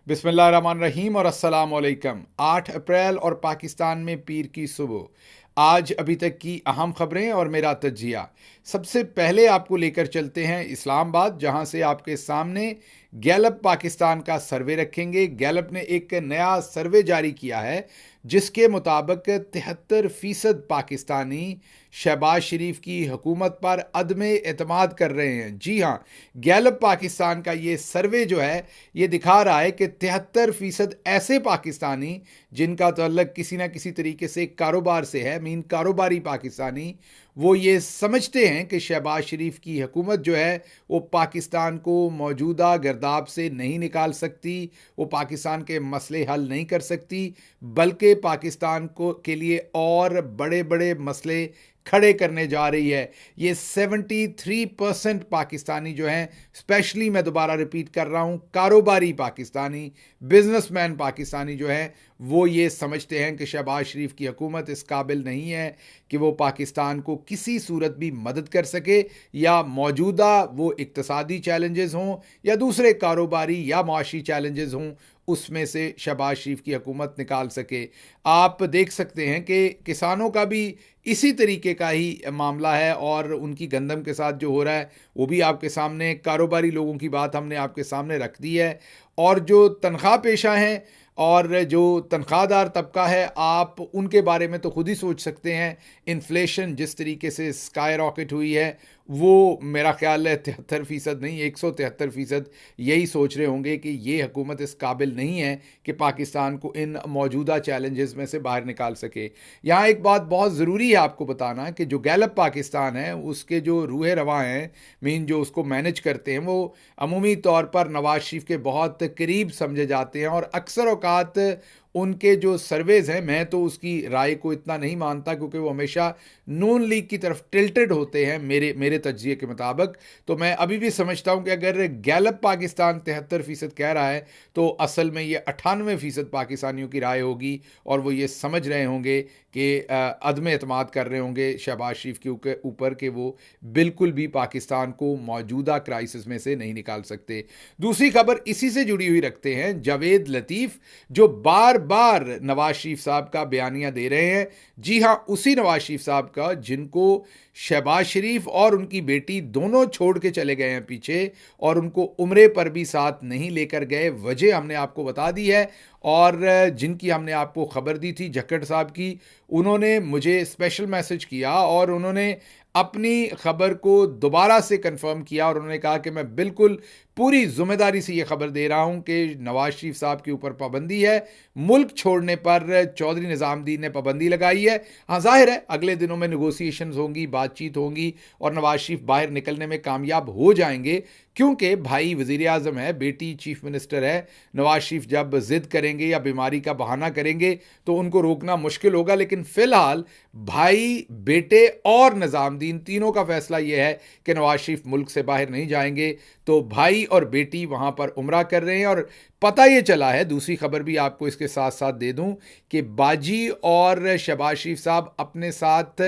बिस्मिल्लाहिर्रहमानिर्रहीम और अस्सलाम वालेकुम। 8 अप्रैल और पाकिस्तान में पीर की सुबह। आज अभी तक की अहम खबरें और मेरा तज्जिया। सबसे पहले आपको लेकर चलते हैं इस्लामाबाद, जहां से आपके सामने गैलप पाकिस्तान का सर्वे रखेंगे। गैलप ने एक नया सर्वे जारी किया है जिसके मुताबिक 73% पाकिस्तानी शहबाज शरीफ की हुकूमत पर अदमे एतमाद कर रहे हैं। जी हाँ, गैलप पाकिस्तान का ये सर्वे जो है ये दिखा रहा है कि 73% ऐसे पाकिस्तानी जिनका तअल्लुक किसी ना किसी तरीके से कारोबार से है, मीन कारोबारी पाकिस्तानी, वो ये समझते हैं कि शहबाज शरीफ की हुकूमत जो है वो पाकिस्तान को मौजूदा गर्दाब से नहीं निकाल सकती, वो पाकिस्तान के मसले हल नहीं कर सकती, बल्कि पाकिस्तान को के लिए और बड़े बड़े मसले खड़े करने जा रही है। ये 73% पाकिस्तानी जो हैं, स्पेशली मैं दोबारा रिपीट कर रहा हूं, कारोबारी पाकिस्तानी, बिजनेसमैन पाकिस्तानी जो हैं, वो ये समझते हैं कि शहबाज शरीफ की हुकूमत इस काबिल नहीं है कि वो पाकिस्तान को किसी सूरत भी मदद कर सके, या मौजूदा वो इक्तसादी चैलेंजेस हों या दूसरे कारोबारी या माशी चैलेंजेस हों, उसमें से शहबाज शरीफ की हुकूमत निकाल सके। आप देख सकते हैं कि किसानों का भी इसी तरीके का ही मामला है और उनकी गंदम के साथ जो हो रहा है वो भी आपके सामने, कारोबारी लोगों की बात हमने आपके सामने रख दी है। और जो तनख्वाह पेशा हैं और जो तनख्वाहदार तबका है, आप उनके बारे में तो खुद ही सोच सकते हैं। इन्फ्लेशन जिस तरीके से स्काई रॉकेट हुई है, वो मेरा ख्याल है 73% नहीं, 173% यही सोच रहे होंगे कि ये हुकूमत इस काबिल नहीं है कि पाकिस्तान को इन मौजूदा चैलेंजेस में से बाहर निकाल सके। यहाँ एक बात बहुत ज़रूरी है आपको बताना कि जो गैलप पाकिस्तान है उसके जो रूहे रवा हैं, मीन जो उसको मैनेज करते हैं, वो अमूमी तौर पर नवाज शरीफ के बहुत करीब समझे जाते हैं। और अक्सर औकात उनके जो सर्वेज हैं, मैं तो उसकी राय को इतना नहीं मानता क्योंकि वो हमेशा नून लीग की तरफ टिल्टेड होते हैं मेरे मेरे तज्जिए के मुताबिक। तो मैं अभी भी समझता हूं कि अगर गैलप पाकिस्तान 73% कह रहा है तो असल में ये 98% पाकिस्तानियों की राय होगी और वो ये समझ रहे होंगे कि अदम एतमाद कर रहे होंगे शहबाज शरीफ के ऊपर कि वो बिल्कुल भी पाकिस्तान को मौजूदा क्राइसिस में से नहीं निकाल सकते। दूसरी खबर इसी से जुड़ी हुई रखते हैं। जावेद लतीफ़ जो बार बार नवाज शरीफ साहब का बयानिया दे रहे हैं, जी हां, उसी नवाज शरीफ साहब का जिनको शहबाज शरीफ और उनकी बेटी दोनों छोड़ के चले गए हैं पीछे और उनको उम्रे पर भी साथ नहीं लेकर गए। वजह हमने आपको बता दी है और जिनकी हमने आपको खबर दी थी, झक्कड़ साहब की, उन्होंने मुझे स्पेशल मैसेज किया और उन्होंने अपनी खबर को दोबारा से कंफर्म किया और उन्होंने कहा कि मैं बिल्कुल पूरी जिम्मेदारी से ये खबर दे रहा हूं कि नवाज शरीफ साहब के ऊपर पाबंदी है। मुल्क छोड़ने पर चौधरी निज़ामुद्दीन ने पाबंदी लगाई है। हाँ, जाहिर है अगले दिनों में नेगोशिएशंस होंगी, बातचीत होंगी और नवाज शरीफ बाहर निकलने में कामयाब हो जाएंगे क्योंकि भाई वज़ीर आज़म है, बेटी चीफ मिनिस्टर है। नवाज शरीफ जब जिद करेंगे या बीमारी का बहाना करेंगे तो उनको रोकना मुश्किल होगा, लेकिन फिलहाल भाई, बेटे और निज़ामुद्दीन तीनों का फैसला यह है कि नवाज शरीफ मुल्क से बाहर नहीं जाएंगे। तो भाई और बेटी वहां पर उम्रा कर रहे हैं और पता ये चला है, दूसरी खबर भी आपको इसके साथ साथ दे दूं कि बाजी और शहबाज शरीफ साहब अपने साथ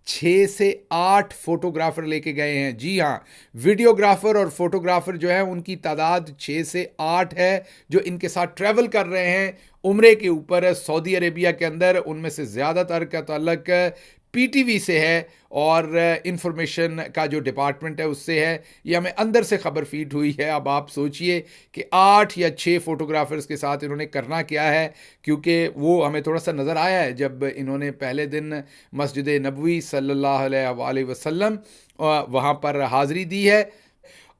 6 से 8 फोटोग्राफर लेके गए हैं। जी हाँ, वीडियोग्राफर और फोटोग्राफर जो है उनकी तादाद 6 से 8 है जो इनके साथ ट्रैवल कर रहे हैं उम्रे के ऊपर सऊदी अरेबिया के अंदर। उनमें से ज़्यादातर का ताल्लुक पीटीवी से है और इंफॉर्मेशन का जो डिपार्टमेंट है उससे है। ये हमें अंदर से खबर फीड हुई है। अब आप सोचिए कि 8 या 6 फोटोग्राफर्स के साथ इन्होंने करना क्या है, क्योंकि वो हमें थोड़ा सा नज़र आया है जब इन्होंने पहले दिन मस्जिद नबवी सल्लल्लाहु अलैहि वसल्लम वहाँ पर हाज़िरी दी है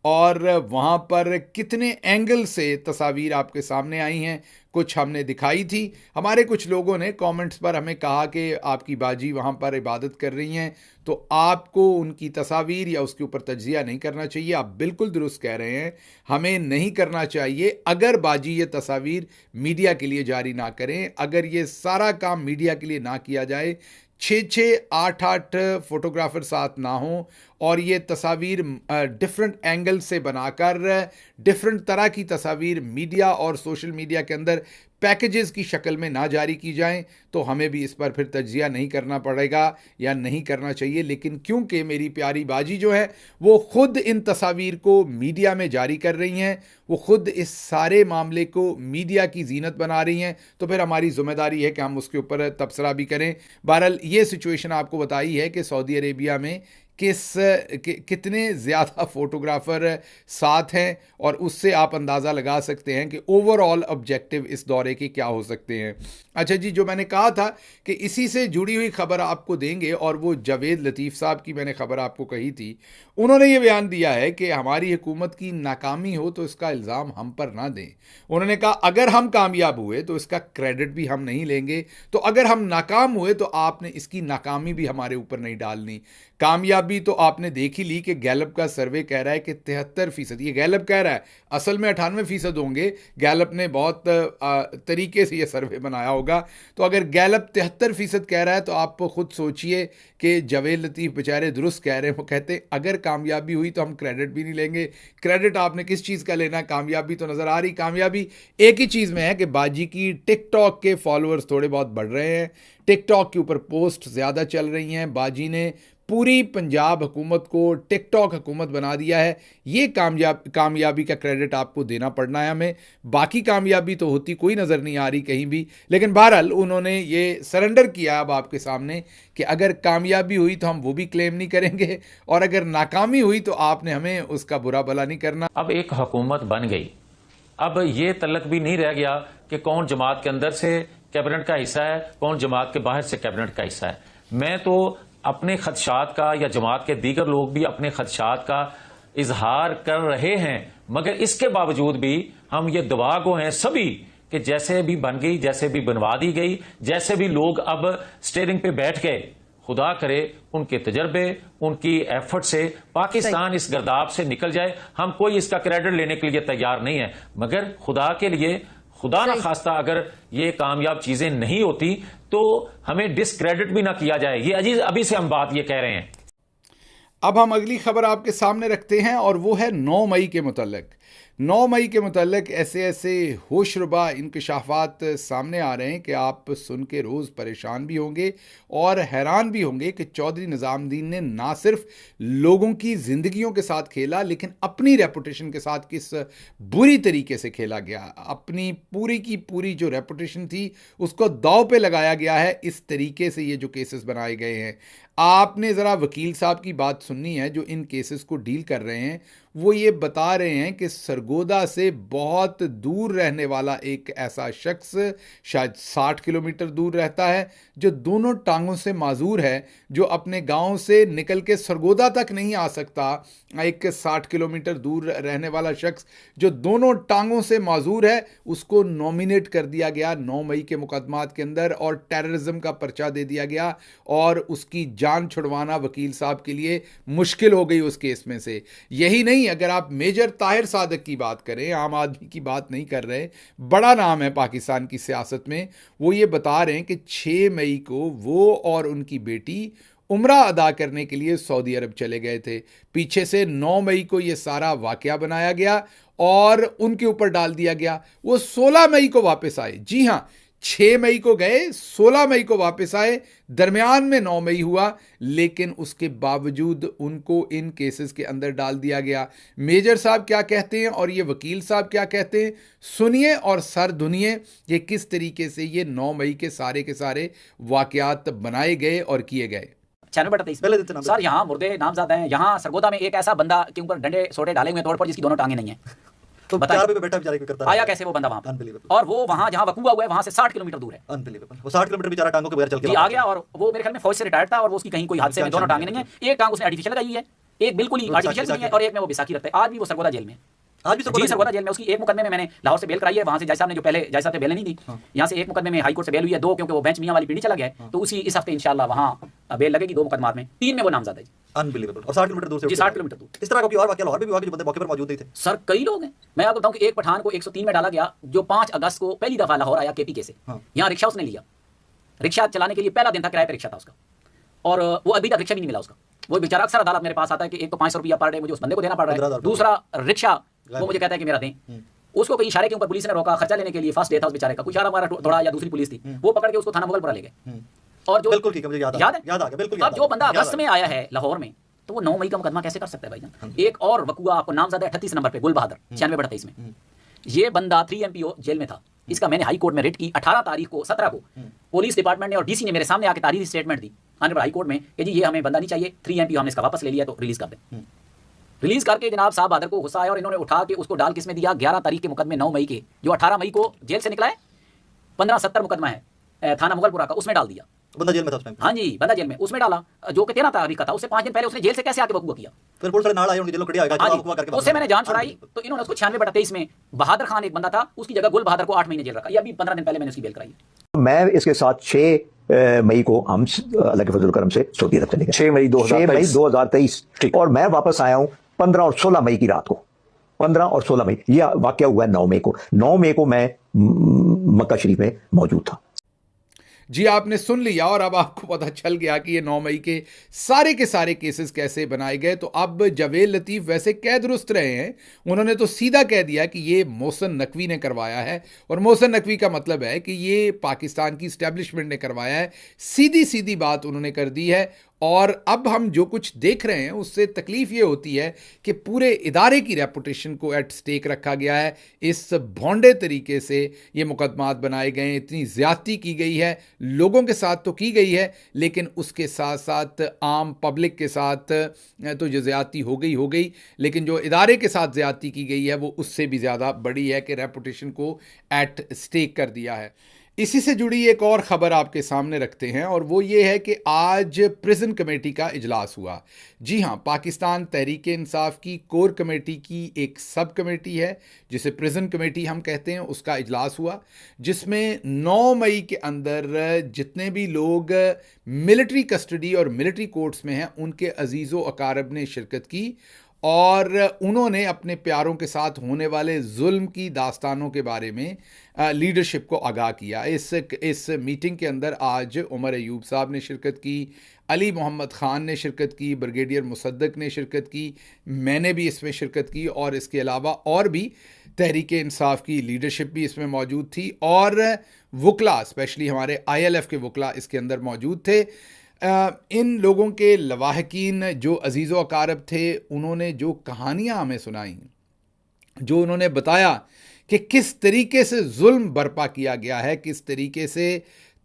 और वहाँ पर कितने एंगल से तस्वीर आपके सामने आई हैं, कुछ हमने दिखाई थी। हमारे कुछ लोगों ने कमेंट्स पर हमें कहा कि आपकी बाजी वहाँ पर इबादत कर रही हैं तो आपको उनकी तस्वीर या उसके ऊपर तज्जिया नहीं करना चाहिए। आप बिल्कुल दुरुस्त कह रहे हैं, हमें नहीं करना चाहिए अगर बाजी ये तस्वीर मीडिया के लिए जारी ना करें। अगर ये सारा काम मीडिया के लिए ना किया जाए, 6-6, 8-8 फोटोग्राफर साथ ना हों और ये तस्वीर डिफरेंट एंगल से बनाकर डिफरेंट तरह की तस्वीर मीडिया और सोशल मीडिया के अंदर पैकेजेस की शक्ल में ना जारी की जाएं, तो हमें भी इस पर फिर तज्जिया नहीं करना पड़ेगा या नहीं करना चाहिए। लेकिन क्योंकि मेरी प्यारी बाजी जो है वो खुद इन तस्वीर को मीडिया में जारी कर रही हैं, वो खुद इस सारे मामले को मीडिया की जीनत बना रही हैं, तो फिर हमारी जिम्मेदारी है कि हम उसके ऊपर तबसरा भी करें। बहरहाल ये सिचुएशन आपको बताई है कि सऊदी अरेबिया में कितने ज़्यादा फोटोग्राफ़र साथ हैं, और उससे आप अंदाज़ा लगा सकते हैं कि ओवरऑल ऑब्जेक्टिव इस दौरे के क्या हो सकते हैं। अच्छा जी, जो मैंने कहा था कि इसी से जुड़ी हुई खबर आपको देंगे, और वो जावेद लतीफ़ साहब की मैंने खबर आपको कही थी। उन्होंने ये बयान दिया है कि हमारी हुकूमत की नाकामी हो तो इसका इल्ज़ाम हम पर ना दें। उन्होंने कहा अगर हम कामयाब हुए तो इसका क्रेडिट भी हम नहीं लेंगे, तो अगर हम नाकाम हुए तो आपने इसकी नाकामी भी हमारे ऊपर नहीं डालनी। कामयाबी तो आपने देख ही ली कि गैलप का सर्वे कह रहा है कि 73%, ये गैलप कह रहा है, असल में 98% होंगे। गैलप ने बहुत तरीके से ये सर्वे बनाया होगा। तो अगर गैलप 73% कह रहा है तो आप खुद सोचिए कि जावेद लतीफ़ बेचारे दुरुस्त कह रहे हैं। वो कहते हैं अगर कामयाबी हुई तो हम क्रेडिट भी नहीं लेंगे। क्रेडिट आपने किस चीज़ का लेना है? कामयाबी तो नज़र आ रही। कामयाबी एक ही चीज़ में है कि बाजी की टिकटॉक के फॉलोअर्स थोड़े बहुत बढ़ रहे हैं, टिकटॉक के ऊपर पोस्ट ज़्यादा चल रही हैं। बाजी ने पूरी पंजाब हुकूमत को टिकटॉक हुकूमत बना दिया है। ये कामयाबी का क्रेडिट आपको देना पड़ना है हमें। बाकी कामयाबी तो होती कोई नज़र नहीं आ रही कहीं भी। लेकिन बहरहाल उन्होंने ये सरेंडर किया अब आपके सामने कि अगर कामयाबी हुई तो हम वो भी क्लेम नहीं करेंगे, और अगर नाकामी हुई तो आपने हमें उसका बुरा भला नहीं करना। अब एक हुकूमत बन गई, अब ये तलक भी नहीं रह गया कि कौन जमात के अंदर से कैबिनेट का हिस्सा है, कौन जमात के बाहर से कैबिनेट का हिस्सा है। मैं तो अपने खदशात का, या जमात के दीगर लोग भी अपने खदशात का इजहार कर रहे हैं, मगर इसके बावजूद भी हम ये दुआ गो हैं सभी कि जैसे भी बन गई, जैसे भी बनवा दी गई, जैसे भी लोग अब स्टीयरिंग पे बैठ गए, खुदा करे उनके तजर्बे, उनकी एफर्ट से पाकिस्तान इस गर्दाब से निकल जाए। हम कोई इसका क्रेडिट लेने के लिए तैयार नहीं है, मगर खुदा के लिए, खुदा ना खास्ता अगर ये कामयाब चीजें नहीं होती तो हमें डिस्क्रेडिट भी ना किया जाए। ये अजीज अभी से हम बात ये कह रहे हैं। अब हम अगली खबर आपके सामने रखते हैं, और वो है 9 मई के मुतल्लिक। 9 मई के मुतल्लिक ऐसे ऐसे होशरुबा इंकशाफात सामने आ रहे हैं कि आप सुन के रोज़ परेशान भी होंगे और हैरान भी होंगे कि चौधरी निज़ामुद्दीन ने ना सिर्फ लोगों की ज़िंदगियों के साथ खेला, लेकिन अपनी रेपुटेशन के साथ किस बुरी तरीके से खेला गया। अपनी पूरी की पूरी जो रेपुटेशन थी उसको दांव पे लगाया गया है। इस तरीके से ये जो केसेस बनाए गए हैं, आपने ज़रा वकील साहब की बात सुननी है जो इन केसेस को डील कर रहे हैं। वो ये बता रहे हैं कि सरगोदा से बहुत दूर रहने वाला एक ऐसा शख्स, शायद 60 किलोमीटर दूर रहता है, जो दोनों टांगों से माजूर है, जो अपने गांव से निकल के सरगोदा तक नहीं आ सकता। एक 60 किलोमीटर दूर रहने वाला शख्स जो दोनों टांगों से माजूर है, उसको नॉमिनेट कर दिया गया 9 मई के मुकदमात के अंदर और टेररिज्म का पर्चा दे दिया गया, और उसकी जान छुड़वाना वकील साहब के लिए मुश्किल हो गई उस केस में से। यही नहीं, अगर आप मेजर ताहिर सादक की बात करें, आम आदमी की बात नहीं कर रहे, बड़ा नाम है पाकिस्तान की सियासत में, वो ये बता रहे हैं कि 6 मई को वो और उनकी बेटी उम्रा अदा करने के लिए सऊदी अरब चले गए थे। पीछे से 9 मई को ये सारा वाकया बनाया गया और उनके ऊपर डाल दिया गया। वो 16 मई को वापस आए। जी हाँ, 6 मई को गए, 16 मई को वापस आए, दरमियान में 9 मई हुआ, लेकिन उसके बावजूद उनको इन केसेस के अंदर डाल दिया गया। मेजर साहब क्या कहते हैं और ये वकील साहब क्या कहते हैं, सुनिए और सर धुनिए कि किस तरीके से ये 9 मई के सारे वाकयात बनाए गए और किए गए। 96 सर, यहाँ मुर्दे नामज़द हैं। यहाँ सरगोदा में एक ऐसा बंदा के ऊपर डंडे सोटे डाले हुए तोड़ पर, जिसकी दोनों टांगे नहीं हैं। तो 4 रुपए पे बैठा बेचारा करता आया कैसे वो बंदा वहाँ पर, और वो वहाँ जहाँ वकूआ हुआ है वहाँ से 60 किलोमीटर दूर है। अनबिलीवेबल। वो 60 किलोमीटर बेचारा टांगों के बगैर चल के आ गया, और वो मेरे ख्याल में फौज से रिटायर्ड था, और वो उसकी कहीं कोई हादसे में दोनों टांगे नहीं है। एक टांग उसने आर्टिफिशियल लगाई हुई है, एक बिल्कुल ही आर्टिफिशियल नहीं है, और एक में वो बैसाखी रखता है। आज भी वो सरगोदा जेल में, आज भी सरगोदा जेल में। उसकी एक मुकदमे में मैंने लाहौर से बेल कराई है, वहाँ से जज साहब ने जो पहले जज साहब ने बेल नहीं दी, यहाँ से एक मुकदमे में हाई कोर्ट से बेल हुई है, 2 क्योंकि वो बेंच मियां वाली पिंडी चला गया है, तो उसी इस हफ्ते इंशाल्लाह वहाँ बेल लगेगी 2 मुकदमात में, 3 में वो नामज़द है। अनबिलीवेबल। और 60 किलोमीटर दूर से, जी 60 किलोमीटर दूर। इस तरह का कोई और वाकया लाहौर में भी हुआ कि जो बंदे मौके पर मौजूद नहीं थे? सर कई लोग हैं। मैं आपको बताऊं कि एक पठान को 103 में डाला गया, जो 5 अगस्त को पहली दफा लाहौर आया केपीके से। यहाँ रिक्शा उसने लिया, रिक्शा चलाने के लिए पहला दिन था, किराए पे रिक्शा था उसका। और वो अभी तक रिक्शा भी नहीं मिला उसका। वो बेचारा अक्सर अदालत मेरे पास आता है कि एक तो 500 रुपया पर डे मुझे उस बंदे को देना पड़ रहा है, 15,000 दूसरा रिक्शा वो मुझे कहता है कि मेरा दें। उसको कहीं इशारे के ऊपर पुलिस ने रोका खर्चा लेने के लिए, फर्स्ट डे था उस बेचारे का, कुछ इशारा मारा थोड़ा, या दूसरी पुलिस थी, वो पकड़ के उसको थाना मुगलपुरा ले गए। और जो बिल्कुल ठीक है, मुझे याद याद है, याद आ गया, बिल्कुल अब जो बंदा अगस्त में आया है लाहौर में, तो वो 9 मई का मुकदमा कैसे कर सकता है भाईजान। एक और वकुआ आपको नामजद है 38 नंबर पे, गुल बहादुर 96/23 में। ये बंदा 3 MPO जेल में था, इसका मैंने हाई कोर्ट में रिट की 18 तारीख को 17 को पुलिस डिपार्टमेंट ने और डीसी ने मेरे सामने आके तारीखी statement the honourable high court में कि जी ये हमें बंदा नहीं चाहिए, 3 MPO हमने इसका वापस ले लिया तो रिलीज कर दें। रिलीज करके जनाब साहब बहादुर को गुस्सा आया और इन्होंने उठा के उसको डाल किसमें दिया, 11 तारीख के मुकदमे 9 मई के, जो 18 मई को जेल से निकला है, 1570 मुकदमा है थाना मुगलपुरा का, उसमें डाल दिया। बंदा जेल में था उस टाइम। हाँ जी, बंदा जेल में, उसमें डाला जो कि 13 तारीख का था। उससे 5 दिन पहले उसने जेल से कैसे आके वकूआ किया। फिर पुलिस वाले नाल आए, उनकी जेलों खड़ी आ गया, हाँ वकूआ करके जी, उससे मैंने जान छुड़ाई, तो इन्होंने उसको 96/23 में, बहादुर खान एक बंदा था, उसकी जगह गुल बहादुर को 8 महीने जेल रखा। ये अभी 15 दिन पहले मैंने उसकी बेल कराई। मैं इसके साथ 6 मई को हम अल्लाह के फजल करम से सऊदी अरब चले गए। 6 मई 2023 और मैं वापस आया हूँ 15 और 16 मई की रात को। 15 और 16 मई यह वाकया हुआ है 9 मई को। 9 मई को मैं मक्का शरीफ में मौजूद था। जी, आपने सुन लिया और अब आपको पता चल गया कि ये 9 मई के सारे केसेस कैसे बनाए गए। तो अब जावेद लतीफ़ वैसे कह दुरुस्त रहे हैं, उन्होंने तो सीधा कह दिया कि ये मोहसिन नकवी ने करवाया है, और मोहसिन नकवी का मतलब है कि ये पाकिस्तान की इस्टेब्लिशमेंट ने करवाया है। सीधी सीधी बात उन्होंने कर दी है। और अब हम जो कुछ देख रहे हैं उससे तकलीफ ये होती है कि पूरे इदारे की रेपुटेशन को एट स्टेक रखा गया है। इस भोंडे तरीके से ये मुकदमात बनाए गए हैं, इतनी ज़्यादती की गई है, लोगों के साथ तो की गई है, लेकिन उसके साथ साथ आम पब्लिक के साथ तो जो ज़्यादती हो गई, लेकिन जो इदारे के साथ ज़्यादती की गई है वो उससे भी ज़्यादा बड़ी है कि रेपुटेशन को एट स्टेक कर दिया है। इसी से जुड़ी एक और ख़बर आपके सामने रखते हैं, और वो ये है कि आज प्रिजन कमेटी का इजलास हुआ। जी हाँ, पाकिस्तान तहरीक इंसाफ की कोर कमेटी की एक सब कमेटी है जिसे प्रिजन कमेटी हम कहते हैं, उसका इजलास हुआ, जिसमें 9 मई के अंदर जितने भी लोग मिलिट्री कस्टडी और मिलिट्री कोर्ट्स में हैं उनके अजीज़ो अकारब ने शिरकत की, और उन्होंने अपने प्यारों के साथ होने वाले जुल्म की दास्तानों के बारे में लीडरशिप को आगाह किया। इस मीटिंग के अंदर आज उमर अयूब साहब ने शिरकत की, अली मोहम्मद ख़ान ने शिरकत की, ब्रिगेडियर मुसद्दक ने शिरकत की, मैंने भी इसमें शिरकत की, और इसके अलावा और भी तहरीक इंसाफ की लीडरशिप भी इसमें मौजूद थी, और वकला स्पेशली हमारे ILF के वकला इसके अंदर मौजूद थे। इन लोगों के लवाहकीन जो अजीज़ व अकारब थे, उन्होंने जो कहानियाँ हमें सुनाई, जो उन्होंने बताया कि किस तरीके से जुल्म बर्पा किया गया है, किस तरीके से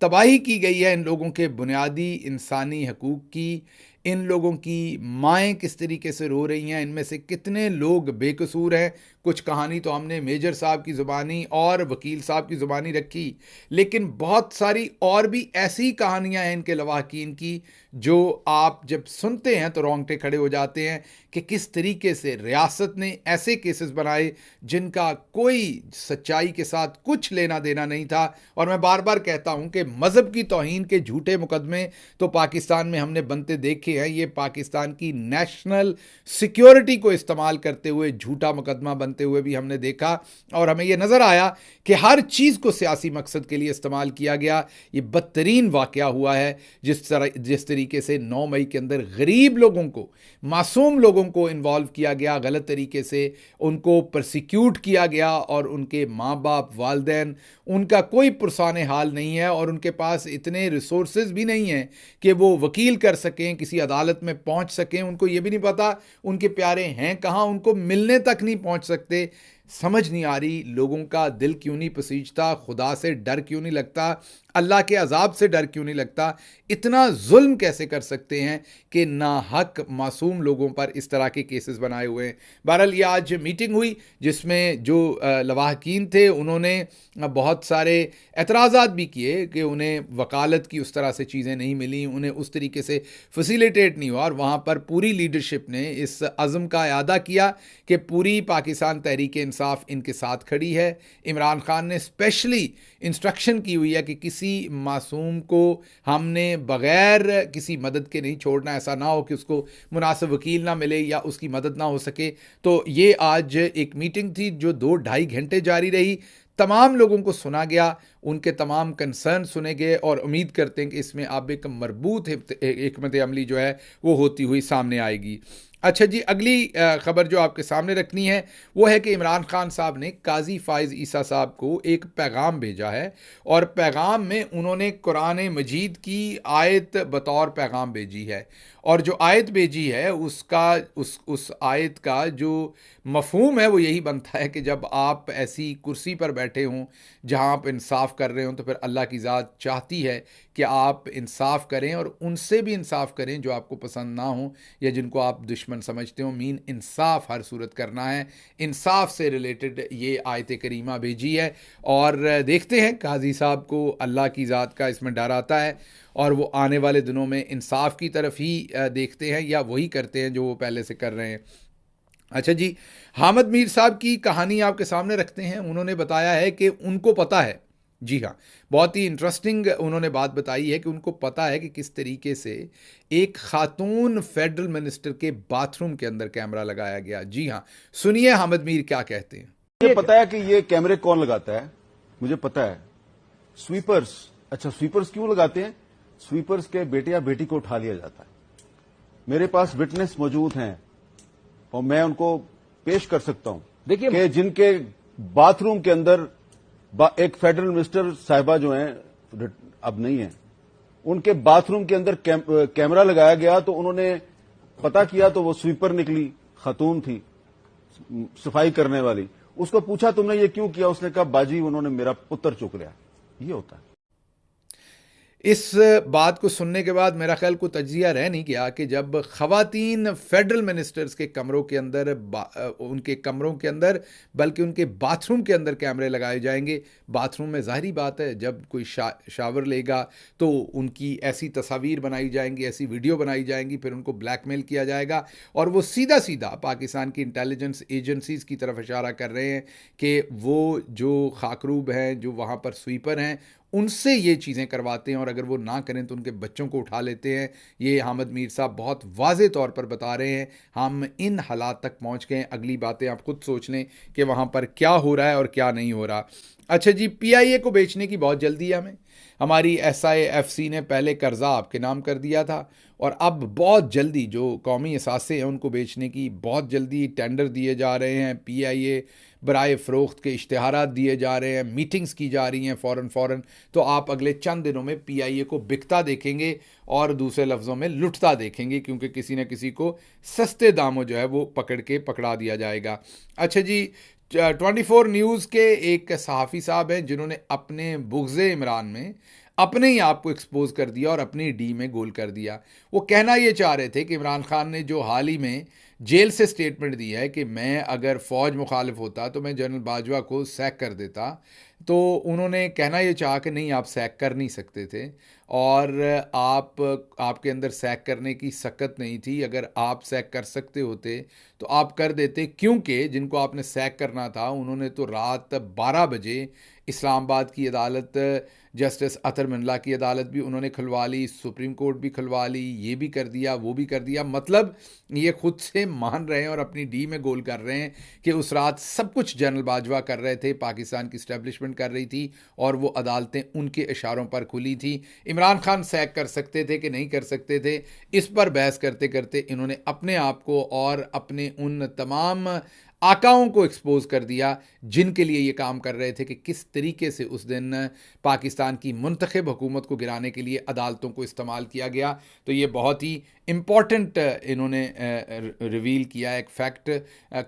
तबाही की गई है इन लोगों के बुनियादी इंसानी हकूक़ की, इन लोगों की माएँ किस तरीके से रो रही हैं, इनमें से कितने लोग बेकसूर हैं। कुछ कहानी तो हमने मेजर साहब की ज़ुबानी और वकील साहब की ज़ुबानी रखी, लेकिन बहुत सारी और भी ऐसी कहानियां हैं इनके लवाहकीन की जो आप जब सुनते हैं तो रोंगटे खड़े हो जाते हैं कि किस तरीके से रियासत ने ऐसे केसेस बनाए जिनका कोई सच्चाई के साथ कुछ लेना देना नहीं था। और मैं बार बार कहता हूं कि मज़हब की तौहीन के झूठे मुकदमे तो पाकिस्तान में हमने बनते देखे हैं। ये पाकिस्तान की नेशनल सिक्योरिटी को इस्तेमाल करते हुए झूठा मुकदमा बनते हुए भी हमने देखा, और हमें यह नज़र आया कि हर चीज़ को सियासी मकसद के लिए इस्तेमाल किया गया। ये बदतरीन वाक़या हुआ है जिस तरीके से 9 मई के अंदर गरीब लोगों को, मासूम लोगों को इन्वॉल्व किया गया, गलत तरीके से उनको परसिक्यूट किया गया, और उनके माँ बाप, वालदैन, उनका कोई पुरसाने हाल नहीं है, और उनके पास इतने रिसोर्सेज भी नहीं हैं कि वो वकील कर सकें, किसी अदालत में पहुंच सकें। उनको ये भी नहीं पता उनके प्यारे हैं कहाँ, उनको मिलने तक नहीं पहुंच सकते। समझ नहीं आ रही लोगों का दिल क्यों नहीं पसीजता, खुदा से डर क्यों नहीं लगता, अल्लाह के अजाब से डर क्यों नहीं लगता। इतना जुल्म कैसे कर सकते हैं कि नाहक मासूम लोगों पर इस तरह के केसेस बनाए हुए हैं। बहरहाल ये आज मीटिंग हुई जिसमें जो लवाहकीन थे उन्होंने बहुत सारे एतराज़ात भी किए कि उन्हें वकालत की उस तरह से चीज़ें नहीं मिली, उन्हें उस तरीके से फैसिलिटेट नहीं हुआ, और वहाँ पर पूरी लीडरशिप ने इस अज़म का इआदा किया कि पूरी पाकिस्तान तहरीक इंसाफ इनके साथ खड़ी है। इमरान खान ने स्पेशली इंस्ट्रक्शन की हुई है कि किसी मासूम को हमने बग़ैर किसी मदद के नहीं छोड़ना, ऐसा ना हो कि उसको मुनासिब वकील ना मिले या उसकी मदद ना हो सके। तो ये आज एक मीटिंग थी जो 2-2.5 घंटे जारी रही। तमाम लोगों को सुना गया, उनके तमाम कंसर्न सुने गए और उम्मीद करते हैं कि इसमें अब एक मरबूत हिकमत अमली जो है वो होती हुई सामने आएगी। अच्छा जी, अगली ख़बर जो आपके सामने रखनी है वो है कि इमरान खान साहब ने काजी फ़ाइज़ ईसा साहब को एक पैगाम भेजा है और पैगाम में उन्होंने कुरान मजीद की आयत बतौर पैगाम भेजी है और जो आयत भेजी है उसका उस आयत का जो मफ़हूम है वो यही बनता है कि जब आप ऐसी कुर्सी पर बैठे हों जहां आप इंसाफ कर रहे हों तो फिर अल्लाह की ज़ात चाहती है कि आप इंसाफ करें और उनसे भी इंसाफ करें जो आपको पसंद ना हो या जिनको आप दुश्मन समझते हो। इंसाफ हर सूरत करना है, इंसाफ से रिलेटेड ये आयत करीमा भेजी है और देखते हैं काजी साहब को अल्लाह की ज़ात का इसमें डर आता है और वो आने वाले दिनों में इंसाफ की तरफ ही देखते हैं या वही करते हैं जो वो पहले से कर रहे हैं। अच्छा जी, हामिद मीर साहब की कहानी आपके सामने रखते हैं। उन्होंने बताया है कि उनको पता है, जी हाँ, बहुत ही इंटरेस्टिंग उन्होंने बात बताई है कि उनको पता है कि किस तरीके से एक खातून फेडरल मिनिस्टर के बाथरूम के अंदर कैमरा लगाया गया। जी हाँ, सुनिए हामिद मीर क्या कहते हैं। मुझे पता है कि ये कैमरे कौन लगाता है, मुझे पता है। स्वीपर्स। अच्छा, स्वीपर्स क्यों लगाते हैं? स्वीपर्स के बेटे या बेटी को उठा लिया जाता है। मेरे पास विटनेस मौजूद हैं और मैं उनको पेश कर सकता हूं। देखिए कि जिनके बाथरूम के अंदर एक फेडरल मिनिस्टर साहिबा जो हैं, अब नहीं है, उनके बाथरूम के अंदर कैमरा लगाया गया तो उन्होंने पता किया तो वो स्वीपर निकली, खातून थी सफाई करने वाली। उसको पूछा तुमने ये क्यों किया? उसने कहा बाजी उन्होंने मेरा पुत्र चुक लिया। ये होता है। इस बात को सुनने के बाद मेरा ख्याल को तज्जिया रह नहीं गया कि जब ख़वातीन फेडरल मिनिस्टर्स के कमरों के अंदर उनके कमरों के अंदर बल्कि उनके बाथरूम के अंदर कैमरे लगाए जाएंगे। बाथरूम में ज़ाहिरी बात है जब कोई शावर लेगा तो उनकी ऐसी तस्वीर बनाई जाएंगी, ऐसी वीडियो बनाई जाएंगी, फिर उनको ब्लैकमेल किया जाएगा और वो सीधा सीधा पाकिस्तान की इंटेलिजेंस एजेंसीज़ की तरफ इशारा कर रहे हैं कि वो जो खाकरूब हैं, जो वहाँ पर स्वीपर हैं, उनसे ये चीज़ें करवाते हैं और अगर वो ना करें तो उनके बच्चों को उठा लेते हैं। ये हामिद मीर साहब बहुत वाज़े तौर पर बता रहे हैं। हम इन हालात तक पहुंच गए, अगली बातें आप खुद सोच लें कि वहाँ पर क्या हो रहा है और क्या नहीं हो रहा। अच्छा जी, PIA को बेचने की बहुत जल्दी है हमें। हमारी SIFC ने पहले कर्जा आपके नाम कर दिया था और अब बहुत जल्दी जो कौमी असासे हैं उनको बेचने की बहुत जल्दी टेंडर दिए जा रहे हैं। PIA बराए फ़रोख्त के इश्तिहारात दिए जा रहे हैं, मीटिंग्स की जा रही हैं फ़ौरन। तो आप अगले चंद दिनों में PIA को बिकता देखेंगे और दूसरे लफ्ज़ों में लुटता देखेंगे, क्योंकि किसी न किसी को सस्ते दामों जो है वो पकड़ा दिया जाएगा। अच्छा जी, 24 न्यूज़ के एक सहाफ़ी साहब हैं जिन्होंने अपने बुग़्ज़े इमरान में अपने ही आप को एक्सपोज कर दिया और अपनी डी में गोल कर दिया। वो कहना ये चाह रहे थे कि इमरान खान ने जो हाल ही में जेल से स्टेटमेंट दी है कि मैं अगर फ़ौज मुखालिफ होता तो मैं जनरल बाजवा को सैक कर देता, तो उन्होंने कहना ये चाहा कि नहीं, आप सैक कर नहीं सकते थे और आपके अंदर सैक करने की सकत नहीं थी। अगर आप सैक कर सकते होते तो आप कर देते, क्योंकि जिनको आपने सैक करना था उन्होंने तो रात 12 बजे इस्लामाबाद की अदालत, जस्टिस अतर मिनला की अदालत भी उन्होंने खुलवा ली, सुप्रीम कोर्ट भी खुलवा ली, ये भी कर दिया, वो भी कर दिया। मतलब ये खुद से मान रहे हैं और अपनी डी में गोल कर रहे हैं कि उस रात सब कुछ जनरल बाजवा कर रहे थे, पाकिस्तान की इस्टेब्लिशमेंट कर रही थी और वो अदालतें उनके इशारों पर खुली थी। इमरान खान सैक कर सकते थे कि नहीं कर सकते थे, इस पर बहस करते करते इन्होंने अपने आप को और अपने उन तमाम आकाओं को एक्सपोज कर दिया जिनके लिए ये काम कर रहे थे कि किस तरीके से उस दिन पाकिस्तान की मुंतखब हुकूमत को गिराने के लिए अदालतों को इस्तेमाल किया गया। तो ये बहुत ही इम्पॉर्टेंट इन्होंने रिवील किया, एक फैक्ट।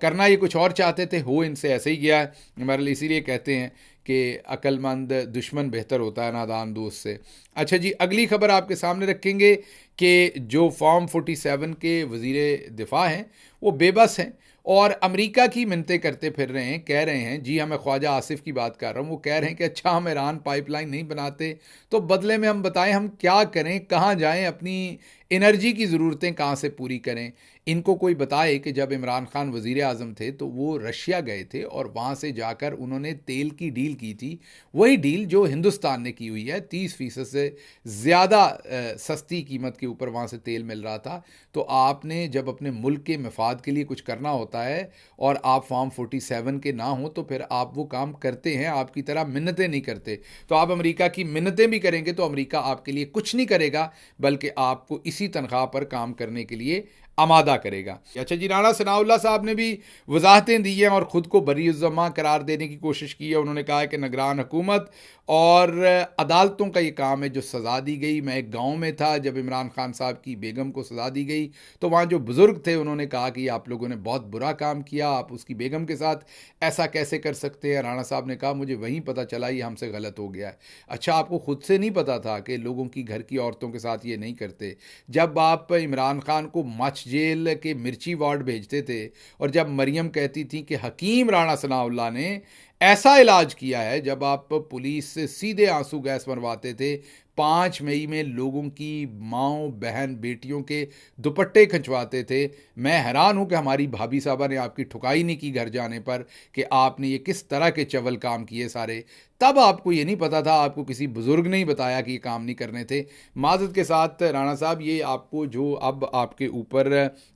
करना ये कुछ और चाहते थे, हो इनसे ऐसे ही गया। हमारे इसीलिए कहते हैं कि अक्लमंद दुश्मन बेहतर होता है नादान दोस्त से। अच्छा जी, अगली खबर आपके सामने रखेंगे कि जो फॉर्म 47 के वज़ीर दिफा हैं वो बेबस हैं और अमेरिका की मिन्नतें करते फिर रहे हैं, कह रहे हैं, जी हाँ, मैं ख्वाजा आसिफ की बात कर रहा हूँ, वो कह रहे हैं कि अच्छा हम ईरान पाइपलाइन नहीं बनाते तो बदले में हम बताएं हम क्या करें, कहाँ जाएं, अपनी एनर्जी की ज़रूरतें कहाँ से पूरी करें। इनको कोई बताए कि जब इमरान खान वज़ीर आज़म थे तो वो रशिया गए थे और वहाँ से जाकर उन्होंने तेल की डील की थी, वही डील जो हिंदुस्तान ने की हुई है, 30% से ज़्यादा सस्ती कीमत के ऊपर वहाँ से तेल मिल रहा था। तो आपने जब अपने मुल्क के मफाद के लिए कुछ करना होता है और आप फॉर्म 47 के ना हो तो फिर आप वो काम करते हैं, आपकी तरह मिन्नतें नहीं करते। तो आप अमेरिका की मिन्नतें भी करेंगे तो अमेरिका आपके लिए कुछ नहीं करेगा, बल्कि आपको इसी तनख्वाह पर काम करने के लिए आमादा करेगा। अच्छा जी, राणा सनाउल्लाह साहब ने भी वजाहतें दी हैं और ख़ुद को बरी-उज़्ज़मा करार देने की कोशिश की है। उन्होंने कहा है कि निगरान हुकूमत और अदालतों का ये काम है जो सज़ा दी गई। मैं एक गांव में था जब इमरान खान साहब की बेगम को सज़ा दी गई, तो वहाँ जो बुज़ुर्ग थे उन्होंने कहा कि आप लोगों ने बहुत बुरा काम किया, आप उसकी बेगम के साथ ऐसा कैसे कर सकते हैं। राणा साहब ने कहा मुझे वहीं पता चला ये हमसे गलत हो गया है। अच्छा, आपको खुद से नहीं पता था कि लोगों की घर की औरतों के साथ ये नहीं करते। जब आप इमरान खान को मच जेल के मिर्ची वार्ड भेजते थे और जब मरियम कहती थी कि हकीम राणा सनाउल्लाह ने ऐसा इलाज किया है, जब आप पुलिस से सीधे आंसू गैस मरवाते थे, 5 मई में लोगों की माँओं बहन बेटियों के दुपट्टे खिंचवाते थे। मैं हैरान हूँ कि हमारी भाभी साहबा ने आपकी ठुकाई नहीं की घर जाने पर कि आपने ये किस तरह के चवल काम किए सारे। तब आपको ये नहीं पता था, आपको किसी बुज़ुर्ग ने ही बताया कि ये काम नहीं करने थे। माज़रत के साथ राणा साहब, ये आपको जो अब आपके ऊपर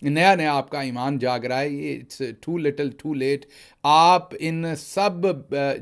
नया नया आपका ईमान जाग रहा है, ये it's too little too late. आप इन सब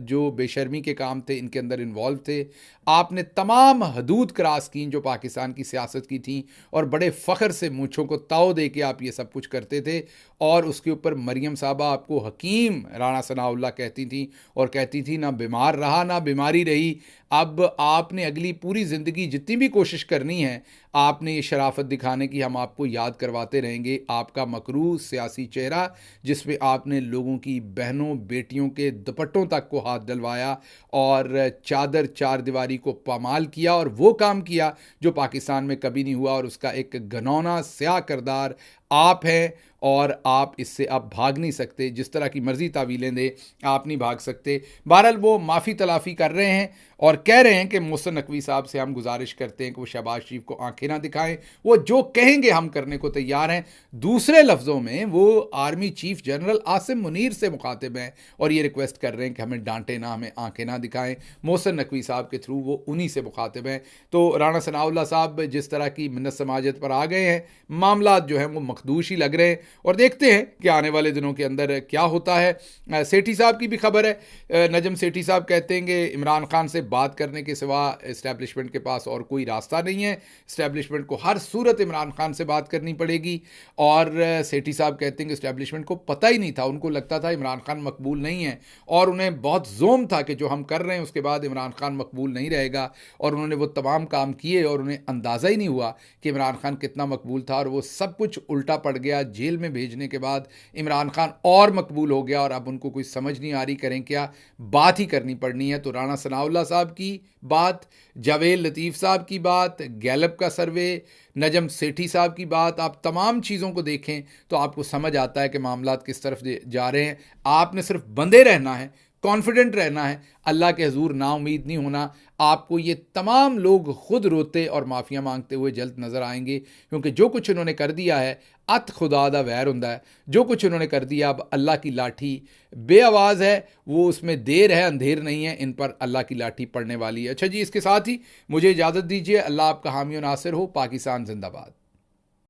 जो बेशर्मी के काम थे इनके अंदर इन्वॉल्व थे। आपने तमाम हदूद क्रॉस की जो पाकिस्तान की सियासत की थी और बड़े फ़ख्र से मूँछों को ताव दे के आप ये सब कुछ करते थे। और उसके ऊपर मरियम साहबा आपको हकीम राणा सनाउल्लाह कहती थी और कहती थी ना बीमार रहा ना बीमारी रही। अब आपने अगली पूरी ज़िंदगी जितनी भी कोशिश करनी है, आपने ये शराफत दिखाने की हम आपको याद करवाते रहेंगे। आपका मकरूज़ सियासी चेहरा जिसमें आपने लोगों की बहनों बेटियों के दुपट्टों तक को हाथ डलवाया और चादर चार दीवारी को पामाल किया और वो काम किया जो पाकिस्तान में कभी नहीं हुआ, और उसका एक घनौना स्याह किरदार आप हैं। और आप इससे अब भाग नहीं सकते, जिस तरह की मर्ज़ी तावीलें दे आप नहीं भाग सकते। बहरहाल वो माफ़ी तलाफ़ी कर रहे हैं और कह रहे हैं कि मोहसिन नकवी साहब से हम गुजारिश करते हैं कि वो शहबाज शरीफ को आंखें ना दिखाएं, वो जो कहेंगे हम करने को तैयार हैं। दूसरे लफ्ज़ों में वो army chief general Asim Munir से मुखातिब हैं और ये रिक्वेस्ट कर रहे हैं कि हमें डांटे ना, हमें आंखें ना दिखाएं। मोहसिन नकवी साहब के थ्रू वो उन्हीं से मुखातिब हैं। तो राणा सनाउल्लाह साहब जिस तरह की मिन्नत समाजत पर आ गए हैं, मामला जो हैं वो मखदूश ही लग रहे हैं और देखते हैं कि आने वाले दिनों के अंदर क्या होता है। सेठी साहब की भी खबर है। नजम सेठी साहब कहते हैं कि इमरान खान से बात करने के सिवा इस्टेब्लिशमेंट के पास और कोई रास्ता नहीं है। इस्टेब्लिशमेंट को हर सूरत इमरान खान से बात करनी पड़ेगी। और सेठी साहब कहते हैं कि इस्टेब्लिशमेंट को पता ही नहीं था, उनको लगता था इमरान खान मकबूल नहीं है और उन्हें बहुत जोम था कि जो हम कर रहे हैं उसके बाद इमरान खान मकबूल नहीं रहेगा। और उन्होंने वो तमाम काम किए और उन्हें अंदाज़ा ही नहीं हुआ कि इमरान खान कितना मकबूल था, और वो सब कुछ उल्टा पड़ गया। जेल में भेजने के बाद इमरान खान और मकबूल हो गया और अब उनको कोई समझ नहीं आ रही करें क्या, बात ही करनी पड़नी है। तो राणा सनाउल्लाह साहब की बात, जावेद लतीफ़ साहब की बात, गैलप का सर्वे, नजम सेठी साहब की बात, आप तमाम चीज़ों को देखें तो आपको समझ आता है कि मामलात किस तरफ जा रहे हैं। आपने सिर्फ बंधे रहना है, कॉन्फिडेंट रहना है, अल्लाह के हजूर ना उम्मीद नहीं होना। आपको ये तमाम लोग खुद रोते और माफ़िया मांगते हुए जल्द नज़र आएंगे, क्योंकि जो कुछ उन्होंने कर दिया है अत खुदा दा वैर हुंदा है। जो कुछ उन्होंने कर दिया, अब अल्लाह की लाठी बेआवाज़ है, वो उसमें देर है अंधेर नहीं है, इन पर अल्लाह की लाठी पड़ने वाली है। अच्छा जी, इसके साथ ही मुझे इजाज़त दीजिए। अल्लाह आपका हामी और नासिर हो। पाकिस्तान जिंदाबाद।